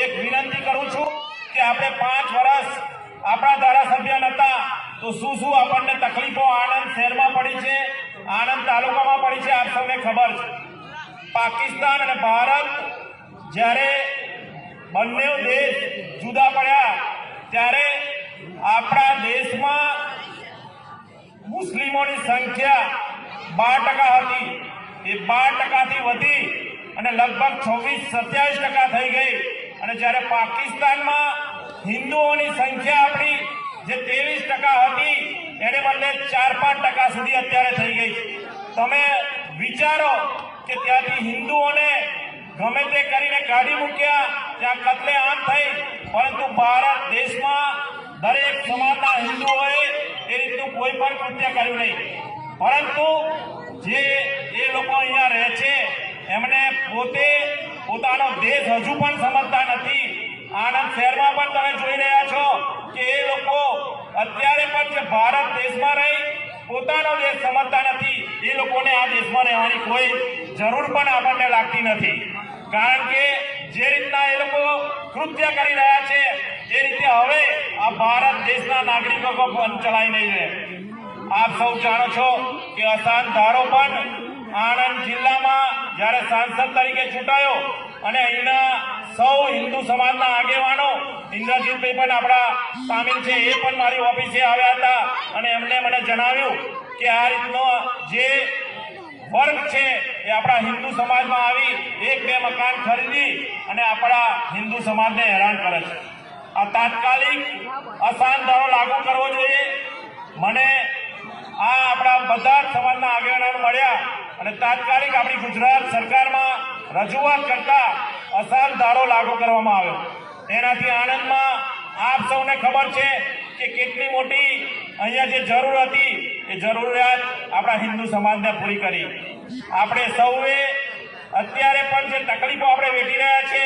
એક વિનંતી કરું છું કે આપણે 5 વર્ષ આપણા ધારાસભ્ય નતા તો શું શું આપણને તકલીફો આણંદ શહેરમાં પડી છે, આણંદ તાલુકામાં પડી છે, આપ સૌને ખબર છે। પાકિસ્તાન અને ભારત જ્યારે બંને દેશ જુદા પડ્યા ત્યારે આપણા દેશમાં મુસ્લિમોની સંખ્યા 12% હતી। એ 12%થી વધી અને લગભગ 26-27% થઈ ગઈ અને જ્યારે પાકિસ્તાનમાં હિન્દુઓની સંખ્યા આપણી જે 23% હતી એને બદલે 4-5% સુધી અત્યારે થઈ ગઈ છે। તમે વિચારો કે ત્યાંથી હિન્દુઓને ગમે તે કરીને કાઢી મૂક્યા, ત્યાં કતલેઆમ થઈ, પરંતુ ભારત દેશમાં દરેક સમાજના હિન્દુઓએ એ રીતનું કોઈ પણ કૃત્ય કર્યું નહીં। પરંતુ જે એ લોકો અહીંયા રહે છે એમને પોતે પોતાનો દેશ હજુ પણ સમજતા નથી। આણંદ શહેરમાં પણ તમે જોઈ રહ્યા છો કે એ લોકો અત્યારે પણ જે ભારત દેશમાં રહી પોતાનો દેશ સમજતા નથી। એ લોકોને આ દેશમાં રહેવાની કોઈ જરૂર પણ આપણને લાગતી નથી, કારણ કે જે રીતના એ લોકો કૃત્ય કરી રહ્યા છે એ રીતે હવે આ ભારત દેશના નાગરિકો પણ ચલાવી નહીં રહે। આપ સૌ જાણો છો કે અસાન ધારો પણ આણંદ જિલ્લામાં જ્યારે સાંસદ તરીકે ચૂંટાયો અને અહીંના સૌ હિન્દુ સમાજના આગેવાનો ઇન્દ્રજીતભાઈ પણ આપણા સામેલ છે, એ પણ મારી ઓફિસે આવ્યા હતા અને એમને મને જણાવ્યું કે આ રીતનો જે વર્ગ છે એ આપણા હિન્દુ સમાજમાં આવી 1-2 મકાન ખરીદી અને આપણા હિન્દુ સમાજને હેરાન કરે છે। આ તાત્કાલિક અસાન ધારો લાગુ કરવો જોઈએ। મને આ આપણા બધા જ સમાજના આગેવાનો મળ્યા અને તાત્કાલિક આપણી ગુજરાત સરકારમાં રજૂઆત કરતા અસાન ધારો લાગુ કરવામાં આવ્યો। એનાથી આણંદમાં આપ સૌને ખબર છે કે કેટલી મોટી અહીંયા જે જરૂર હતી એ જરૂરિયાત આપણા હિન્દુ સમાજને પૂરી કરી। આપણે સૌએ અત્યારે પણ જે તકલીફો આપણે વેઠી રહ્યા છે